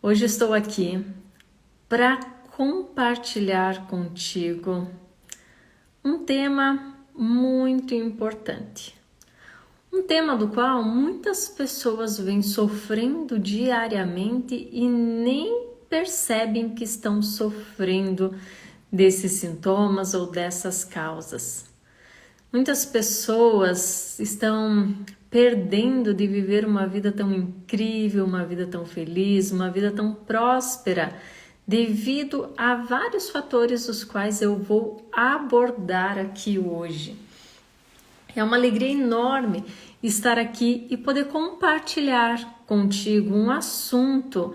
Hoje estou aqui para compartilhar contigo um tema muito importante. Um tema do qual muitas pessoas vêm sofrendo diariamente e nem percebem que estão sofrendo desses sintomas ou dessas causas. Muitas pessoas estão perdendo de viver uma vida tão incrível, uma vida tão feliz, uma vida tão próspera, devido a vários fatores os quais eu vou abordar aqui hoje. É uma alegria enorme estar aqui e poder compartilhar contigo um assunto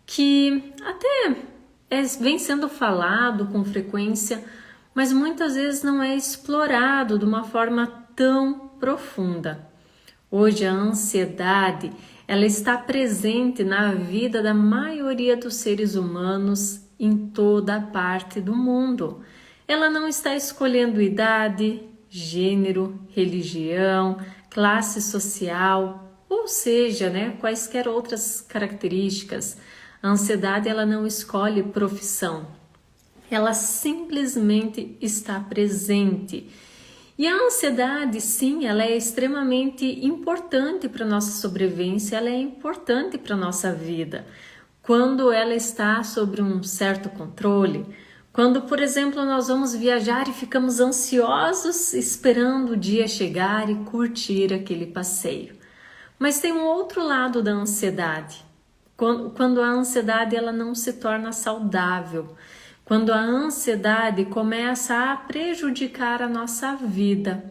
que até vem sendo falado com frequência, mas muitas vezes não é explorado de uma forma tão profunda. Hoje a ansiedade, ela está presente na vida da maioria dos seres humanos em toda a parte do mundo. Ela não está escolhendo idade, gênero, religião, classe social, ou seja, quaisquer outras características. A ansiedade, ela não escolhe profissão. Ela simplesmente está presente. E a ansiedade, sim, ela é extremamente importante para a nossa sobrevivência, ela é importante para a nossa vida. Quando ela está sob um certo controle, quando, por exemplo, nós vamos viajar e ficamos ansiosos esperando o dia chegar e curtir aquele passeio. Mas tem um outro lado da ansiedade. Quando a ansiedade ela não se torna saudável, quando a ansiedade começa a prejudicar a nossa vida,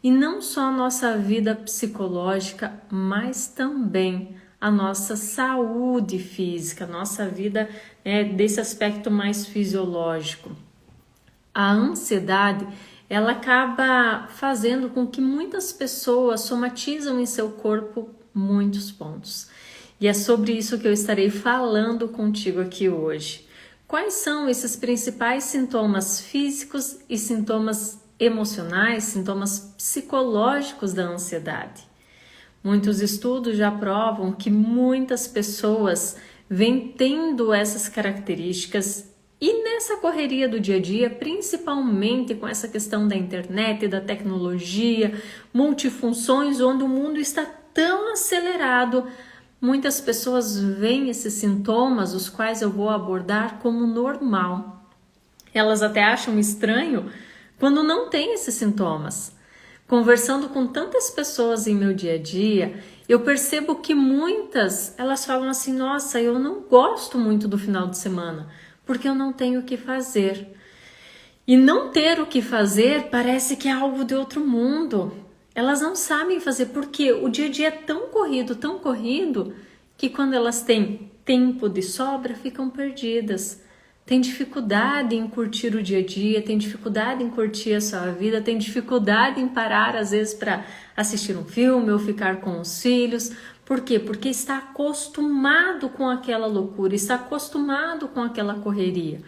e não só a nossa vida psicológica, mas também a nossa saúde física, a nossa vida desse aspecto mais fisiológico. A ansiedade, ela acaba fazendo com que muitas pessoas somatizam em seu corpo muitos pontos. E é sobre isso que eu estarei falando contigo aqui hoje. Quais são esses principais sintomas físicos e sintomas emocionais, sintomas psicológicos da ansiedade? Muitos estudos já provam que muitas pessoas vêm tendo essas características e nessa correria do dia a dia, principalmente com essa questão da internet, da tecnologia, multifunções, onde o mundo está tão acelerado, muitas pessoas veem esses sintomas, os quais eu vou abordar como normal. Elas até acham estranho quando não tem esses sintomas. Conversando com tantas pessoas em meu dia a dia, eu percebo que muitas, elas falam assim, nossa, eu não gosto muito do final de semana, porque eu não tenho o que fazer. E não ter o que fazer parece que é algo de outro mundo. Elas não sabem fazer porque o dia a dia é tão corrido, que quando elas têm tempo de sobra, ficam perdidas. Tem dificuldade em curtir o dia a dia, tem dificuldade em curtir a sua vida, tem dificuldade em parar às vezes para assistir um filme ou ficar com os filhos. Por quê? Porque está acostumado com aquela loucura, está acostumado com aquela correria.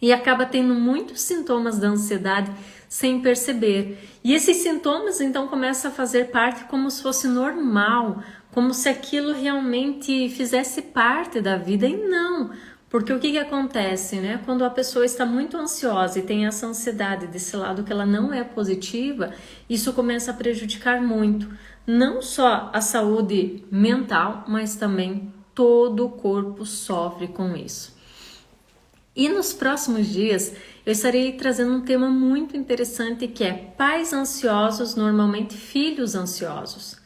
E acaba tendo muitos sintomas da ansiedade sem perceber. E esses sintomas então começam a fazer parte como se fosse normal, como se aquilo realmente fizesse parte da vida, e não. Porque o que acontece, Quando a pessoa está muito ansiosa e tem essa ansiedade desse lado que ela não é positiva, isso começa a prejudicar muito, não só a saúde mental, mas também todo o corpo sofre com isso. E nos próximos dias eu estarei trazendo um tema muito interessante que é pais ansiosos, normalmente filhos ansiosos.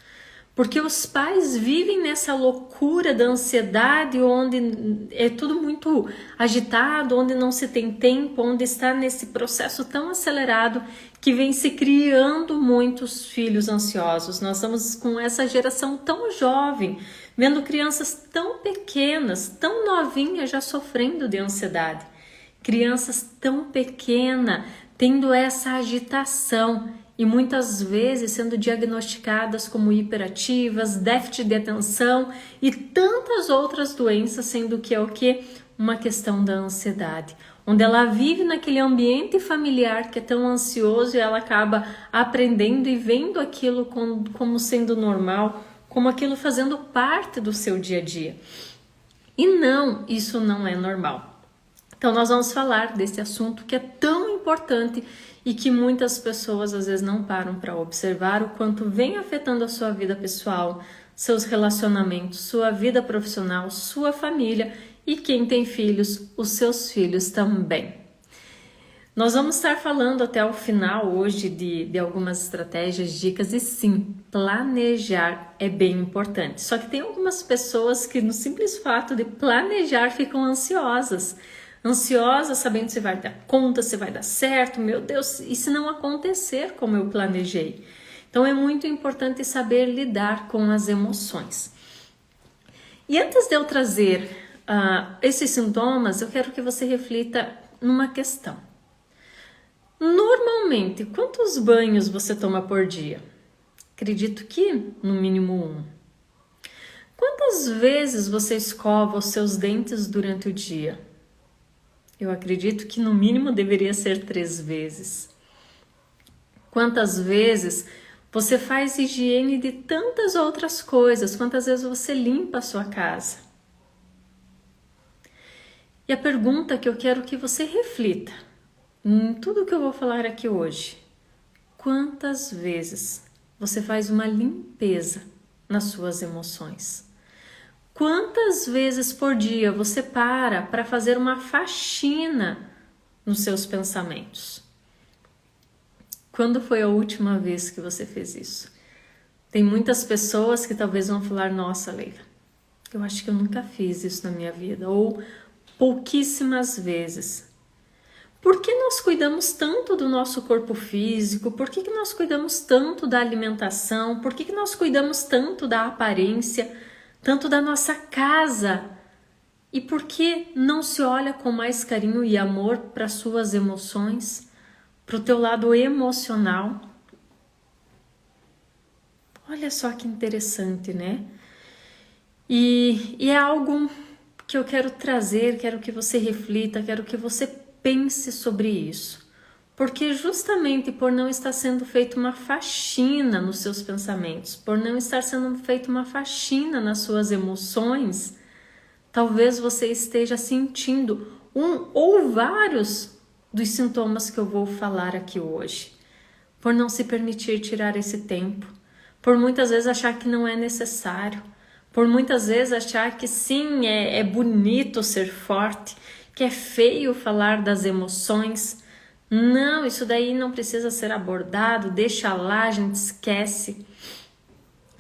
Porque os pais vivem nessa loucura da ansiedade, onde é tudo muito agitado, onde não se tem tempo, onde está nesse processo tão acelerado que vem se criando muitos filhos ansiosos. Nós estamos com essa geração tão jovem, vendo crianças tão pequenas, tão novinhas já sofrendo de ansiedade. Crianças tão pequenas tendo essa agitação e muitas vezes sendo diagnosticadas como hiperativas, déficit de atenção e tantas outras doenças, sendo que é o que? Uma questão da ansiedade, onde ela vive naquele ambiente familiar que é tão ansioso e ela acaba aprendendo e vendo aquilo como sendo normal, como aquilo fazendo parte do seu dia a dia. E não, isso não é normal. Então nós vamos falar desse assunto que é tão importante e que muitas pessoas às vezes não param para observar o quanto vem afetando a sua vida pessoal, seus relacionamentos, sua vida profissional, sua família e quem tem filhos, os seus filhos também. Nós vamos estar falando até o final hoje de algumas estratégias, dicas e sim, planejar é bem importante. Só que tem algumas pessoas que no simples fato de planejar ficam ansiosas sabendo se vai dar conta, se vai dar certo, meu Deus, e se não acontecer como eu planejei. Então é muito importante saber lidar com as emoções. E antes de eu trazer esses sintomas, eu quero que você reflita numa questão. Normalmente, quantos banhos você toma por dia? Acredito que no mínimo 1. Quantas vezes você escova os seus dentes durante o dia? Eu acredito que no mínimo deveria ser 3 vezes. Quantas vezes você faz higiene de tantas outras coisas? Quantas vezes você limpa a sua casa? E a pergunta que eu quero que você reflita em tudo que eu vou falar aqui hoje: quantas vezes você faz uma limpeza nas suas emoções? Quantas vezes por dia você para fazer uma faxina nos seus pensamentos? Quando foi a última vez que você fez isso? Tem muitas pessoas que talvez vão falar: nossa, Leila, eu acho que eu nunca fiz isso na minha vida, ou pouquíssimas vezes. Por que nós cuidamos tanto do nosso corpo físico? Por que nós cuidamos tanto da alimentação? Por que nós cuidamos tanto da aparência, tanto da nossa casa? E por que não se olha com mais carinho e amor para suas emoções, para o teu lado emocional? Olha só que interessante, né? E é algo que eu quero trazer, quero que você reflita, quero que você pense sobre isso, porque justamente por não estar sendo feita uma faxina nos seus pensamentos, por não estar sendo feita uma faxina nas suas emoções, talvez você esteja sentindo um ou vários dos sintomas que eu vou falar aqui hoje, por não se permitir tirar esse tempo, por muitas vezes achar que não é necessário, por muitas vezes achar que sim, é bonito ser forte, que é feio falar das emoções. Não, isso daí não precisa ser abordado, deixa lá, a gente esquece.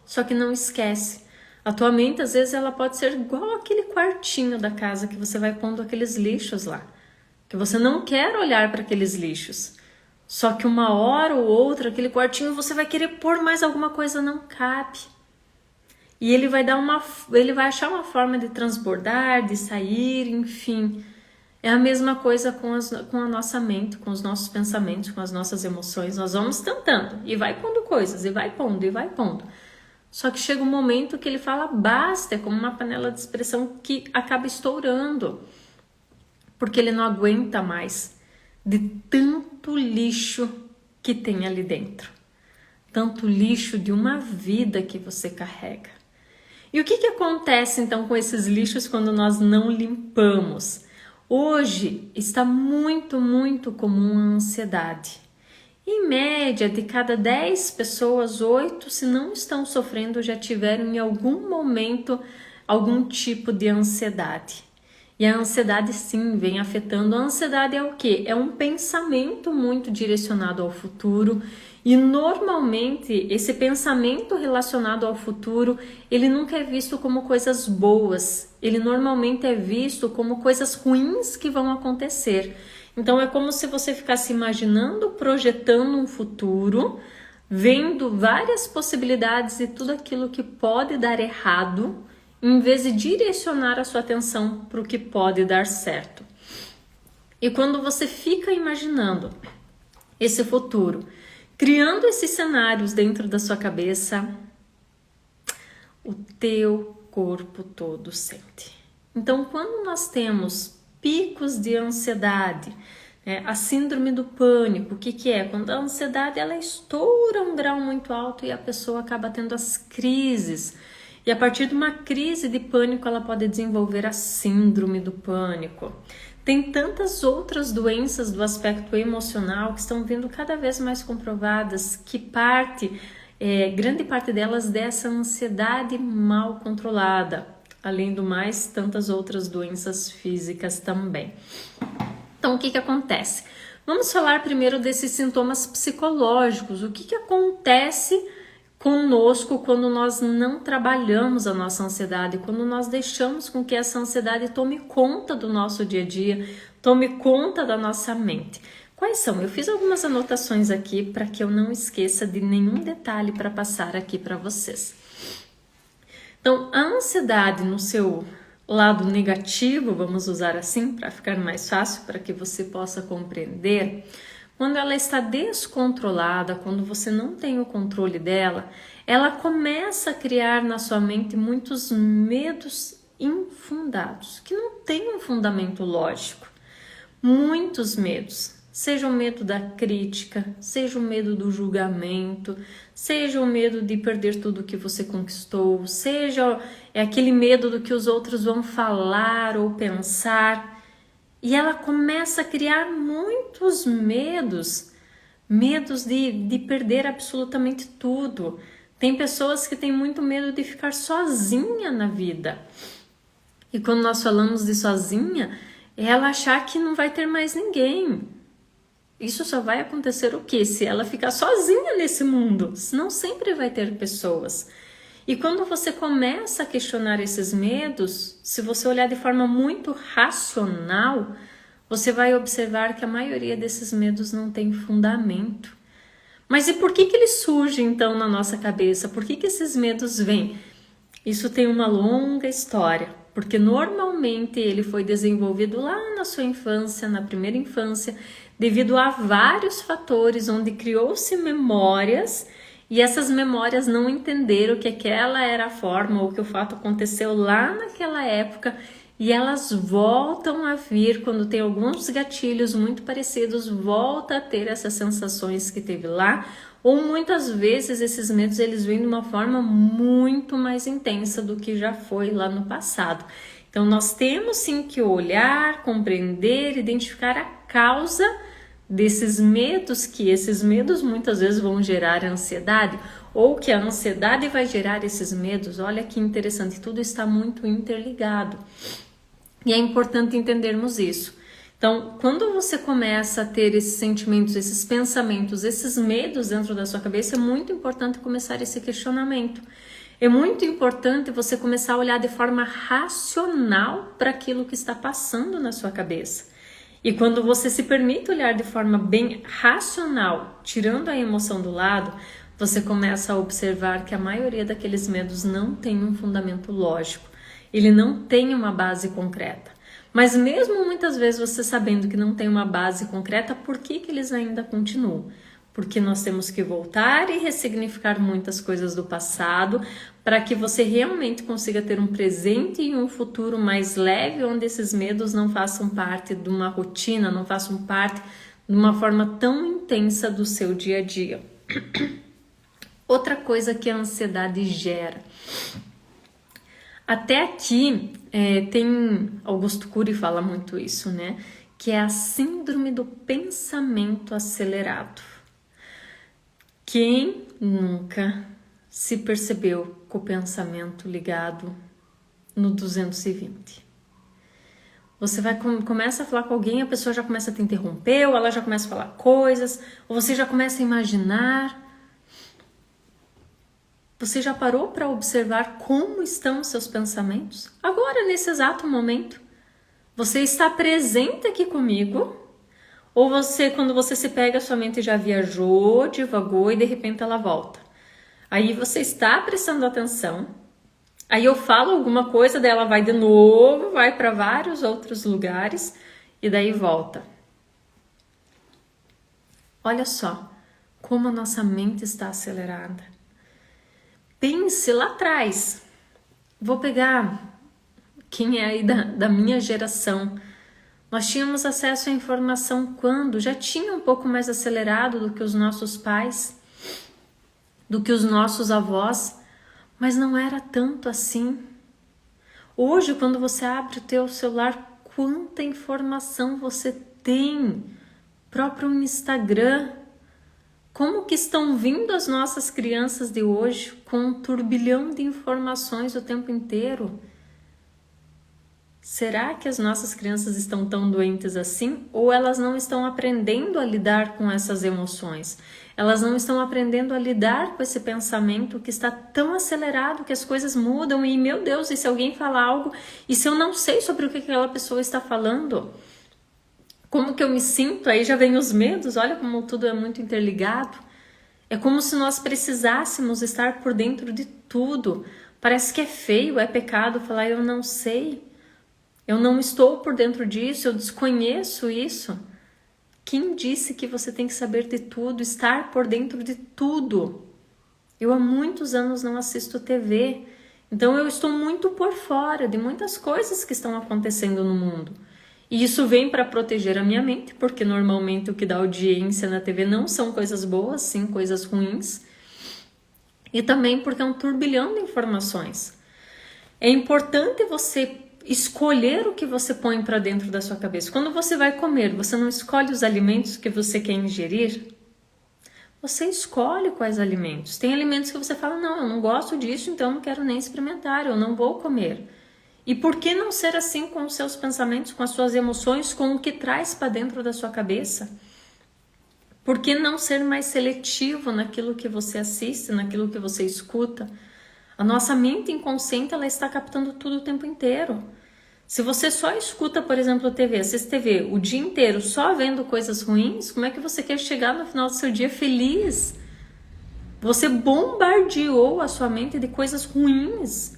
Só que não esquece. A tua mente, às vezes, ela pode ser igual aquele quartinho da casa que você vai pondo aqueles lixos lá, que você não quer olhar para aqueles lixos. Só que uma hora ou outra, aquele quartinho, você vai querer pôr mais alguma coisa, não cabe. E ele vai achar uma forma de transbordar, de sair, enfim. É a mesma coisa com a nossa mente, com os nossos pensamentos, com as nossas emoções. Nós vamos tentando e vai pondo coisas, e vai pondo, e vai pondo. Só que chega um momento que ele fala basta, é como uma panela de expressão que acaba estourando. Porque ele não aguenta mais de tanto lixo que tem ali dentro. Tanto lixo de uma vida que você carrega. E o que acontece então com esses lixos quando nós não limpamos? Hoje está muito, muito comum a ansiedade. Em média, de cada 10 pessoas, 8, se não estão sofrendo, já tiveram em algum momento algum tipo de ansiedade. E a ansiedade sim vem afetando. A ansiedade é o quê? É um pensamento muito direcionado ao futuro. E normalmente esse pensamento relacionado ao futuro, ele nunca é visto como coisas boas. Ele normalmente é visto como coisas ruins que vão acontecer. Então é como se você ficasse imaginando, projetando um futuro, vendo várias possibilidades e tudo aquilo que pode dar errado, em vez de direcionar a sua atenção para o que pode dar certo. E quando você fica imaginando esse futuro, criando esses cenários dentro da sua cabeça, o teu corpo todo sente. Então, quando nós temos picos de ansiedade, a síndrome do pânico, o que é? Quando a ansiedade ela estoura um grau muito alto e a pessoa acaba tendo as crises. E a partir de uma crise de pânico, ela pode desenvolver a síndrome do pânico. Tem tantas outras doenças do aspecto emocional que estão vindo cada vez mais comprovadas, que grande parte delas dessa ansiedade mal controlada. Além do mais, tantas outras doenças físicas também. Então, o que acontece? Vamos falar primeiro desses sintomas psicológicos. O que acontece conosco quando nós não trabalhamos a nossa ansiedade, quando nós deixamos com que essa ansiedade tome conta do nosso dia a dia, tome conta da nossa mente. Quais são? Eu fiz algumas anotações aqui para que eu não esqueça de nenhum detalhe para passar aqui para vocês. Então, a ansiedade no seu lado negativo, vamos usar assim para ficar mais fácil, para que você possa compreender, quando ela está descontrolada, quando você não tem o controle dela, ela começa a criar na sua mente muitos medos infundados, que não têm um fundamento lógico. Muitos medos. Seja o medo da crítica, seja o medo do julgamento, seja o medo de perder tudo que você conquistou, seja aquele medo do que os outros vão falar ou pensar. E ela começa a criar muitos medos de perder absolutamente tudo. Tem pessoas que têm muito medo de ficar sozinha na vida. E quando nós falamos de sozinha, é ela achar que não vai ter mais ninguém. Isso só vai acontecer o quê? Se ela ficar sozinha nesse mundo, senão sempre vai ter pessoas. E quando você começa a questionar esses medos, se você olhar de forma muito racional, você vai observar que a maioria desses medos não tem fundamento. Mas e por que eles surgem então na nossa cabeça? Por que esses medos vêm? Isso tem uma longa história, porque normalmente ele foi desenvolvido lá na sua infância, na primeira infância, devido a vários fatores onde criou-se memórias e essas memórias não entenderam que aquela era a forma ou que o fato aconteceu lá naquela época e elas voltam a vir quando tem alguns gatilhos muito parecidos, volta a ter essas sensações que teve lá, ou muitas vezes esses medos eles vêm de uma forma muito mais intensa do que já foi lá no passado. Então nós temos sim que olhar, compreender, identificar a causa desses medos, que esses medos muitas vezes vão gerar ansiedade, ou que a ansiedade vai gerar esses medos. Olha que interessante, tudo está muito interligado. E é importante entendermos isso. Então, quando você começa a ter esses sentimentos, esses pensamentos, esses medos dentro da sua cabeça, é muito importante começar esse questionamento. É muito importante você começar a olhar de forma racional para aquilo que está passando na sua cabeça. E quando você se permite olhar de forma bem racional, tirando a emoção do lado, você começa a observar que a maioria daqueles medos não tem um fundamento lógico. Ele não tem uma base concreta. Mas mesmo muitas vezes você sabendo que não tem uma base concreta, por que eles ainda continuam? Porque nós temos que voltar e ressignificar muitas coisas do passado para que você realmente consiga ter um presente e um futuro mais leve, onde esses medos não façam parte de uma rotina, não façam parte de uma forma tão intensa do seu dia a dia. Outra coisa que a ansiedade gera. Até aqui tem Augusto Cury fala muito isso, né? Que é a síndrome do pensamento acelerado. Quem nunca se percebeu com o pensamento ligado no 220? Você começa a falar com alguém, a pessoa já começa a te interromper, ou ela já começa a falar coisas, ou você já começa a imaginar. Você já parou para observar como estão os seus pensamentos? Agora, nesse exato momento, você está presente aqui comigo? Ou você, quando você se pega, sua mente já viajou, divagou e de repente ela volta? Aí você está prestando atenção, aí eu falo alguma coisa, daí ela vai de novo, vai para vários outros lugares e daí volta. Olha só como a nossa mente está acelerada. Pense lá atrás. Vou pegar quem é aí da minha geração. Nós tínhamos acesso à informação quando já tinha um pouco mais acelerado do que os nossos pais, do que os nossos avós. Mas não era tanto assim. Hoje, quando você abre o teu celular, quanta informação você tem. Próprio Instagram. Como que estão vindo as nossas crianças de hoje com um turbilhão de informações o tempo inteiro? Será que as nossas crianças estão tão doentes assim? Ou elas não estão aprendendo a lidar com essas emoções? Elas não estão aprendendo a lidar com esse pensamento que está tão acelerado que as coisas mudam e, meu Deus, e se alguém falar algo, e se eu não sei sobre o que aquela pessoa está falando? Como que eu me sinto? Aí já vem os medos, olha como tudo é muito interligado. É como se nós precisássemos estar por dentro de tudo. Parece que é feio, é pecado falar eu não sei. Eu não estou por dentro disso, eu desconheço isso. Quem disse que você tem que saber de tudo, estar por dentro de tudo? Eu há muitos anos não assisto TV, então eu estou muito por fora de muitas coisas que estão acontecendo no mundo. E isso vem para proteger a minha mente, porque normalmente o que dá audiência na TV não são coisas boas, sim coisas ruins. E também porque é um turbilhão de informações. É importante você escolher o que você põe para dentro da sua cabeça. Quando você vai comer, você não escolhe os alimentos que você quer ingerir? Você escolhe quais alimentos. Tem alimentos que você fala, não, eu não gosto disso, então não quero nem experimentar, eu não vou comer. E por que não ser assim com os seus pensamentos, com as suas emoções, com o que traz para dentro da sua cabeça? Por que não ser mais seletivo naquilo que você assiste, naquilo que você escuta? A nossa mente inconsciente, ela está captando tudo o tempo inteiro. Se você só escuta, por exemplo, TV, assiste TV o dia inteiro só vendo coisas ruins, como é que você quer chegar no final do seu dia feliz? Você bombardeou a sua mente de coisas ruins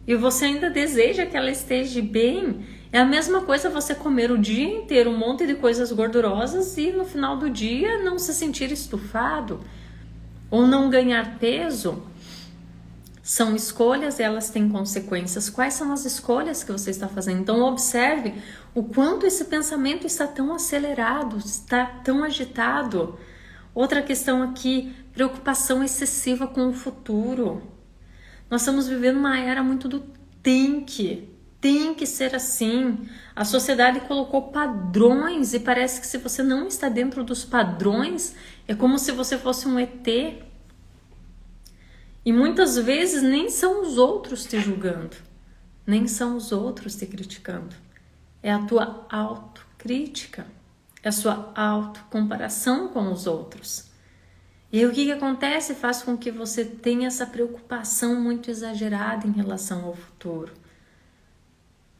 e você ainda deseja que ela esteja bem. É a mesma coisa você comer o dia inteiro um monte de coisas gordurosas e no final do dia não se sentir estufado ou não ganhar peso. São escolhas e elas têm consequências. Quais são as escolhas que você está fazendo? Então observe o quanto esse pensamento está tão acelerado, está tão agitado. Outra questão aqui, preocupação excessiva com o futuro. Nós estamos vivendo uma era muito do tem que ser assim. A sociedade colocou padrões e parece que se você não está dentro dos padrões, é como se você fosse um ET. E muitas vezes nem são os outros te julgando, nem são os outros te criticando. É a tua autocrítica, é a sua autocomparação com os outros. E o que acontece? Faz com que você tenha essa preocupação muito exagerada em relação ao futuro.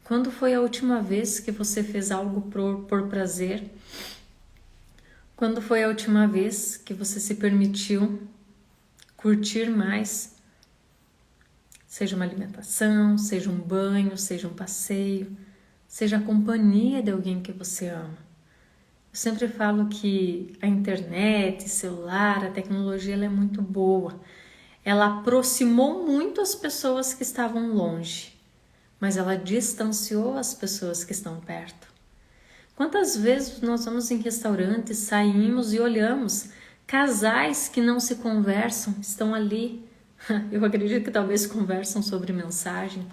Quando foi a última vez que você fez algo por prazer? Quando foi a última vez que você se permitiu curtir mais? Seja uma alimentação, seja um banho, seja um passeio, seja a companhia de alguém que você ama. Eu sempre falo que a internet, celular, a tecnologia ela é muito boa. Ela aproximou muito as pessoas que estavam longe, mas ela distanciou as pessoas que estão perto. Quantas vezes nós vamos em restaurantes, saímos e olhamos casais que não se conversam, estão ali. Eu acredito que talvez conversam sobre mensagem.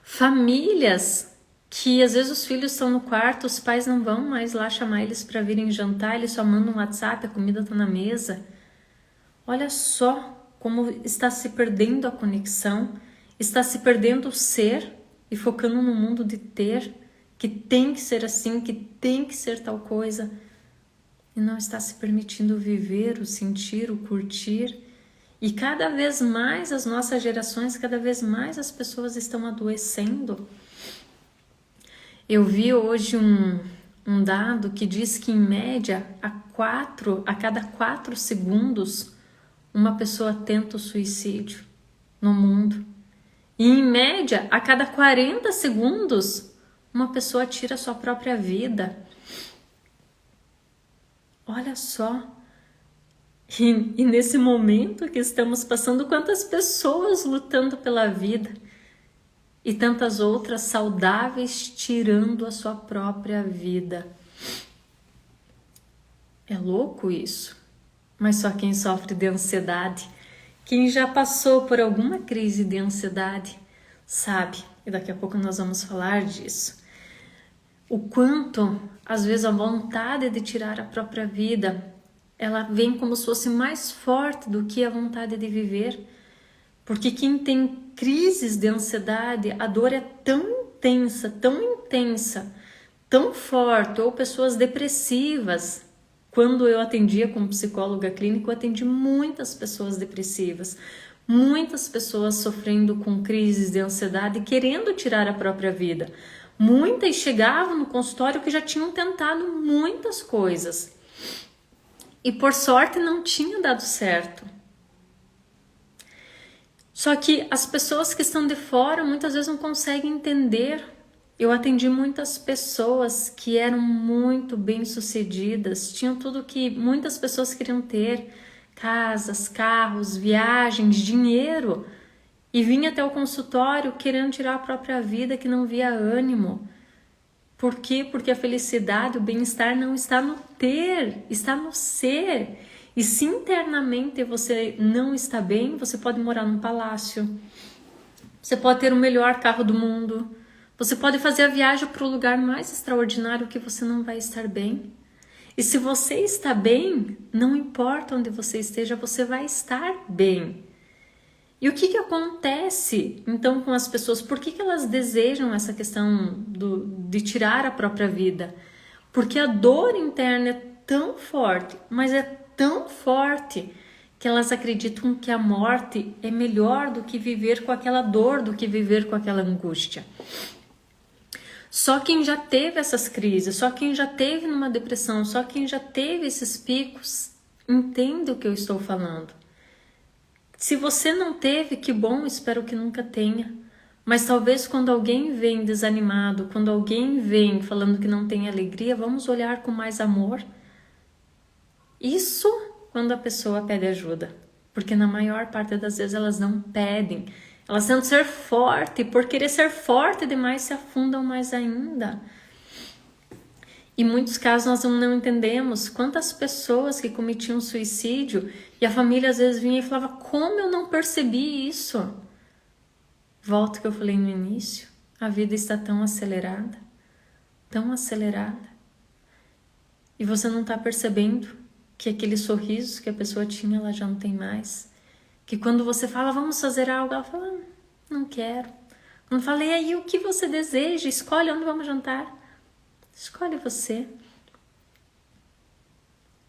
Famílias que às vezes os filhos estão no quarto, os pais não vão mais lá chamar eles para virem jantar, eles só mandam um WhatsApp, a comida está na mesa. Olha só como está se perdendo a conexão, está se perdendo o ser e focando no mundo de ter, que tem que ser assim, que tem que ser tal coisa, e não está se permitindo viver, o sentir, o curtir. E cada vez mais as nossas gerações, cada vez mais as pessoas estão adoecendo. Eu vi hoje um dado que diz que em média a cada 4 segundos uma pessoa tenta o suicídio no mundo. E em média a cada 40 segundos uma pessoa tira a sua própria vida. Olha só. E nesse momento que estamos passando, quantas pessoas lutando pela vida e tantas outras saudáveis tirando a sua própria vida. É louco isso, mas só quem sofre de ansiedade, Quem já passou por alguma crise de ansiedade sabe, e daqui a pouco nós vamos falar disso, o quanto às vezes a vontade de tirar a própria vida, ela vem como se fosse mais forte do que a vontade de viver, porque quem tem crises de ansiedade, a dor é tão intensa, tão forte, ou pessoas depressivas. Quando eu atendia como psicóloga clínica, eu atendi muitas pessoas depressivas, muitas pessoas sofrendo com crises de ansiedade, querendo tirar a própria vida. Muitas chegavam no consultório que já tinham tentado muitas coisas e por sorte não tinha dado certo. Só que as pessoas que estão de fora muitas vezes não conseguem entender. Eu atendi muitas pessoas que eram muito bem-sucedidas, tinham tudo que muitas pessoas queriam ter, casas, carros, viagens, dinheiro, e vinha até o consultório querendo tirar a própria vida, que não via ânimo. Por quê? Porque a felicidade, o bem-estar não está no ter, está no ser. E se internamente você não está bem, você pode morar num palácio, você pode ter o melhor carro do mundo, você pode fazer a viagem para o lugar mais extraordinário que você não vai estar bem. E se você está bem, não importa onde você esteja, você vai estar bem. E o que acontece então com as pessoas? Por que elas desejam essa questão de tirar a própria vida? Porque a dor interna é tão forte, mas é tão forte que elas acreditam que a morte é melhor do que viver com aquela dor, do que viver com aquela angústia. Só quem já teve essas crises, só quem já teve numa depressão, só quem já teve esses picos, entende o que eu estou falando. Se você não teve, que bom, espero que nunca tenha. Mas talvez quando alguém vem desanimado, quando alguém vem falando que não tem alegria, vamos olhar com mais amor. Isso quando a pessoa pede ajuda. Porque na maior parte das vezes elas não pedem. Elas tentam ser forte, e por querer ser forte demais se afundam mais ainda. Em muitos casos nós não entendemos quantas pessoas que cometiam suicídio e a família às vezes vinha e falava: como eu não percebi isso? Volto que eu falei no início, a vida está tão acelerada, e você não está percebendo que aquele sorriso que a pessoa tinha, ela já não tem mais. Que quando você fala, vamos fazer algo, ela fala, não quero. Quando fala, e aí o que você deseja? Escolhe onde vamos jantar. Escolhe você.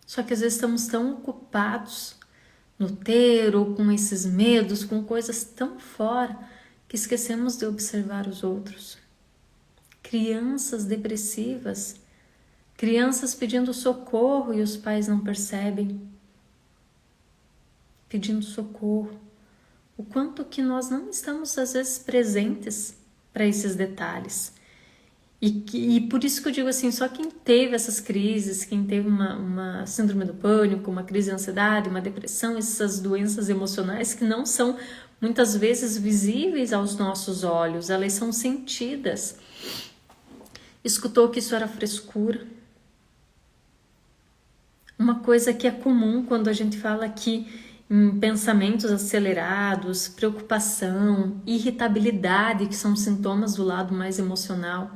Só que às vezes estamos tão ocupados no ter ou com esses medos, com coisas tão fora, que esquecemos de observar os outros. Crianças depressivas, crianças pedindo socorro e os pais não percebem. Pedindo socorro. O quanto que nós não estamos às vezes presentes para esses detalhes. E por isso que eu digo assim, só quem teve essas crises, quem teve uma síndrome do pânico, uma crise de ansiedade, uma depressão, essas doenças emocionais que não são muitas vezes visíveis aos nossos olhos, elas são sentidas. Escutou que isso era frescura. Uma coisa que é comum quando a gente fala aqui em pensamentos acelerados, preocupação, irritabilidade, que são sintomas do lado mais emocional.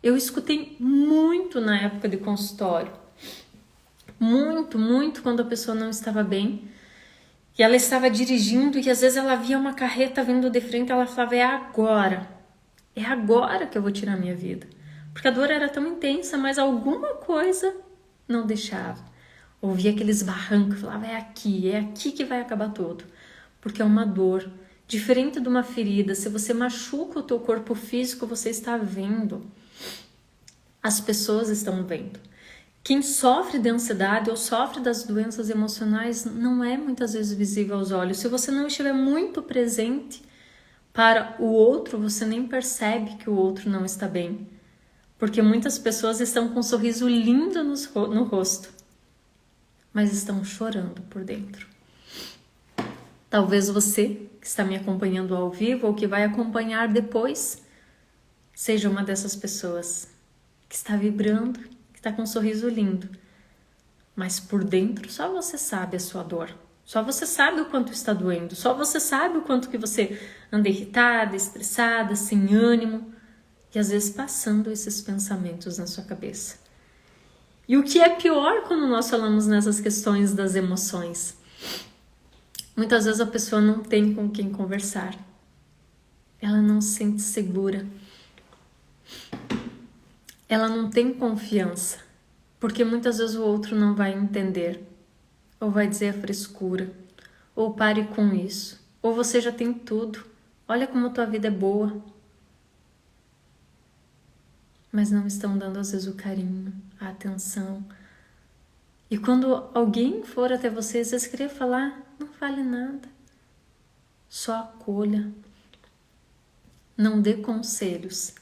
Eu escutei muito na época de consultório, muito quando a pessoa não estava bem, e ela estava dirigindo e às vezes ela via uma carreta vindo de frente, ela falava, é agora que eu vou tirar minha vida, porque a dor era tão intensa, mas alguma coisa não deixava. Ouvia aqueles barrancos, falava, é aqui que vai acabar tudo, porque é uma dor, diferente de uma ferida. Se você machuca o teu corpo físico, você está vendo. As pessoas estão vendo. Quem sofre de ansiedade ou sofre das doenças emocionais não é muitas vezes visível aos olhos. Se você não estiver muito presente para o outro, você nem percebe que o outro não está bem. Porque muitas pessoas estão com um sorriso lindo no rosto, mas estão chorando por dentro. Talvez você que está me acompanhando ao vivo ou que vai acompanhar depois seja uma dessas pessoas que está vibrando, que está com um sorriso lindo, mas por dentro só você sabe a sua dor, Só você sabe o quanto está doendo, só você sabe o quanto que você anda irritada, estressada, sem ânimo e às vezes passando esses pensamentos na sua cabeça. E o que é pior quando nós falamos nessas questões das emoções? Muitas vezes a pessoa não tem com quem conversar. Ela não se sente segura. Ela não tem confiança, porque muitas vezes o outro não vai entender, ou vai dizer a frescura, ou pare com isso, ou você já tem tudo, olha como a tua vida é boa. Mas não estão dando às vezes o carinho, a atenção. E quando alguém for até você, às vezes querer falar, não fale nada, só acolha. Não dê conselhos,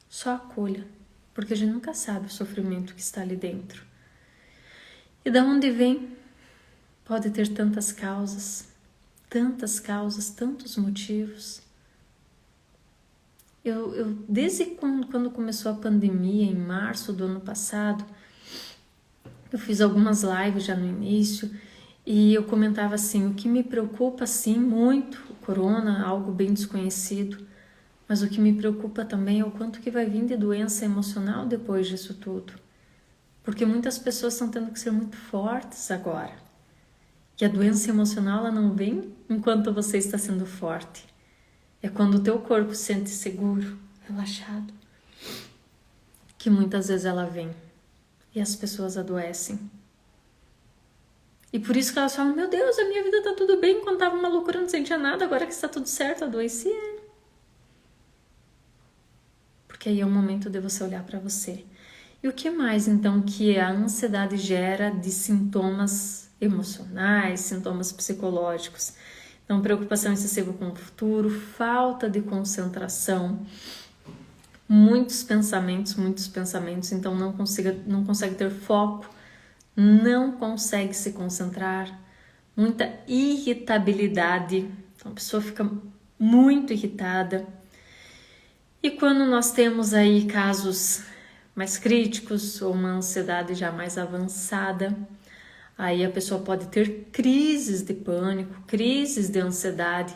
só acolha, porque a gente nunca sabe o sofrimento que está ali dentro. E da onde vem? Pode ter tantas causas, tantos motivos. Eu desde quando começou a pandemia, em março do ano passado, eu fiz algumas lives já no início e eu comentava assim, o que me preocupa sim muito, o corona, algo bem desconhecido, mas o que me preocupa também é o quanto que vai vir de doença emocional depois disso tudo. Porque muitas pessoas estão tendo que ser muito fortes agora. E a doença emocional ela não vem enquanto você está sendo forte. É quando o teu corpo se sente seguro, relaxado, que muitas vezes ela vem. E as pessoas adoecem. E por isso que elas falam, meu Deus, a minha vida tá tudo bem, quando tava uma loucura eu não sentia nada, agora que está tudo certo, adoeci. Porque aí é o momento de você olhar para você. E o que mais, então, que a ansiedade gera de sintomas emocionais, sintomas psicológicos? Então, preocupação excessiva com o futuro, falta de concentração, muitos pensamentos, então não consegue ter foco, não consegue se concentrar, muita irritabilidade, então a pessoa fica muito irritada. E quando nós temos aí casos mais críticos ou uma ansiedade já mais avançada, aí a pessoa pode ter crises de pânico, crises de ansiedade,